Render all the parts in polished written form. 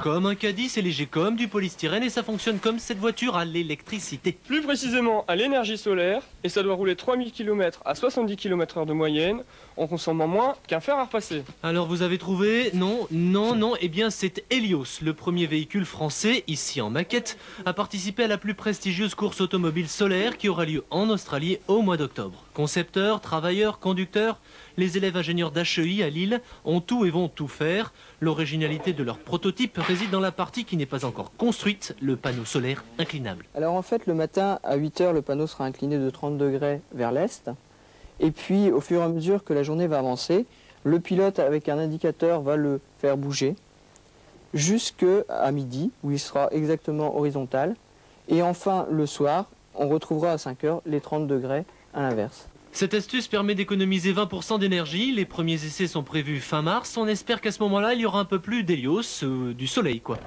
Comme un caddie, c'est léger comme du polystyrène et ça fonctionne comme cette voiture à l'électricité. Plus précisément à l'énergie solaire, et ça doit rouler 3000 km à 70 km/h de moyenne, en consommant moins qu'un fer à repasser. Alors vous avez trouvé? Non, non, non, eh bien c'est Helios, le premier véhicule français, ici en maquette, à participer à la plus prestigieuse course automobile solaire qui aura lieu en Australie au mois d'octobre. Concepteurs, travailleurs, conducteurs, les élèves ingénieurs d'HEI à Lille ont tout et vont tout faire. L'originalité de leur prototype réside dans la partie qui n'est pas encore construite, le panneau solaire inclinable. Alors en fait, le matin à 8 h, le panneau sera incliné de 30 degrés vers l'est. Et puis, au fur et à mesure que la journée va avancer, le pilote, avec un indicateur, va le faire bouger jusqu'à midi, où il sera exactement horizontal. Et enfin, le soir, on retrouvera à 5 h les 30 degrés à l'inverse. Cette astuce permet d'économiser 20% d'énergie. Les premiers essais sont prévus fin mars. On espère qu'à ce moment-là, il y aura un peu plus d'hélios, du soleil quoi.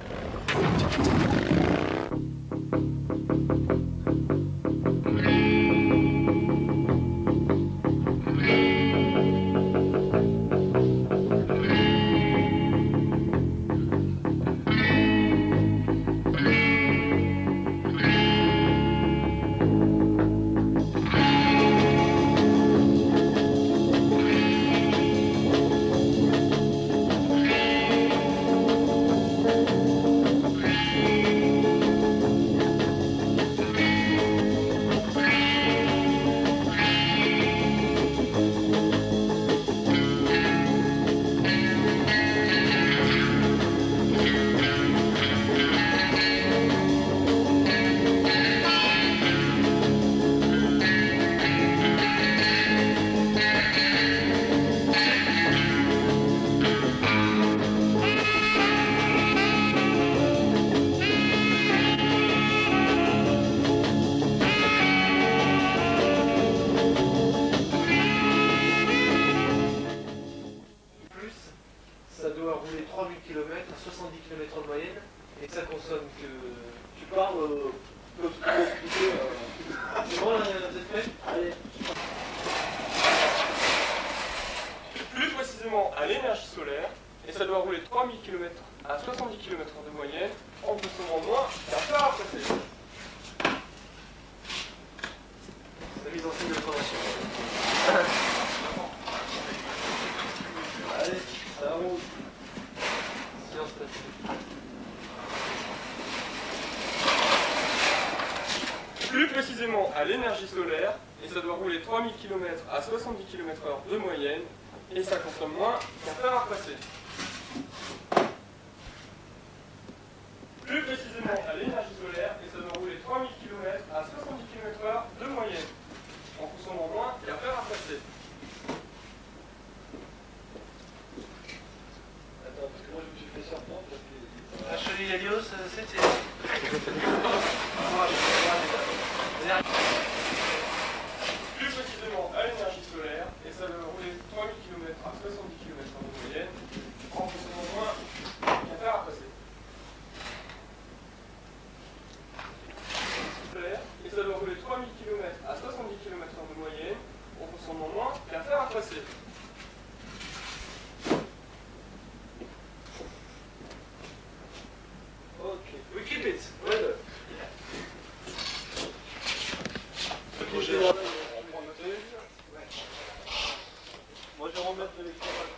Ça doit rouler 3000 km à 70 km de moyenne et ça consomme que... Tu parles, peux expliquer... C'est bon là, vous êtes prêts? Allez. Plus précisément à l'énergie solaire, et ça doit rouler 3000 km à 70 km/h de moyenne, en consommant moins qu'un fer à repasser. La mise en scène de formation. Allez, ça roule. Silence là-dessus. Plus précisément à l'énergie solaire, et ça doit rouler 3000 km à 70 km/h de moyenne, et ça consomme moins qu'un fer à repasser. Plus précisément à l'énergie solaire, et ça doit rouler 3000 km à 70 km/h de moyenne, en consommant moins qu'un fer à repasser. Attends, parce que moi je me suis fait surprendre parce que... HEI Helios, c'était... Plus précisément à l'énergie solaire, et ça doit rouler 3000 km à 70 km/h de moyenne, en consommant moins qu'un fer à repasser. Et ça doit rouler 3000 km à 70 km/h de moyenne, en consommant moins qu'un fer à repasser. Ok, we keep it. Well. Moi je vais remettre de l'éclairage.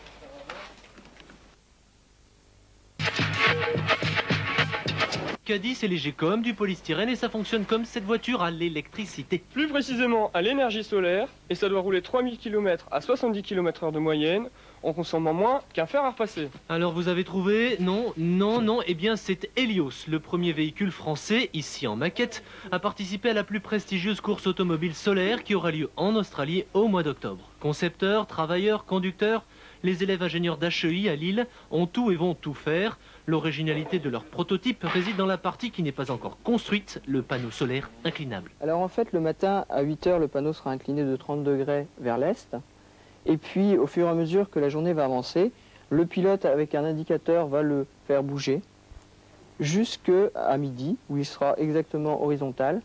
Caddie, c'est léger comme du polystyrène et ça fonctionne comme cette voiture à l'électricité. Plus précisément à l'énergie solaire, et ça doit rouler 3000 km à 70 km/h de moyenne, en consommant moins qu'un fer à repasser. Alors vous avez trouvé? Non, non, non, eh bien c'est Helios, le premier véhicule français, ici en maquette, à participer à la plus prestigieuse course automobile solaire qui aura lieu en Australie au mois d'octobre. Concepteurs, travailleurs, conducteurs, les élèves ingénieurs d'HEI à Lille ont tout et vont tout faire. L'originalité de leur prototype réside dans la partie qui n'est pas encore construite, le panneau solaire inclinable. Alors en fait, le matin à 8 h, le panneau sera incliné de 30 degrés vers l'est. Et puis, au fur et à mesure que la journée va avancer, le pilote, avec un indicateur, va le faire bouger jusqu'à midi, où il sera exactement horizontal.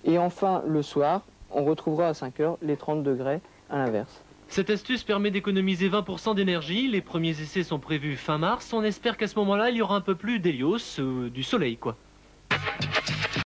Et enfin, le soir, on retrouvera à 5 h les 30 degrés à l'inverse. Cette astuce permet d'économiser 20% d'énergie. Les premiers essais sont prévus fin mars. On espère qu'à ce moment-là, il y aura un peu plus d'hélios, du soleil quoi.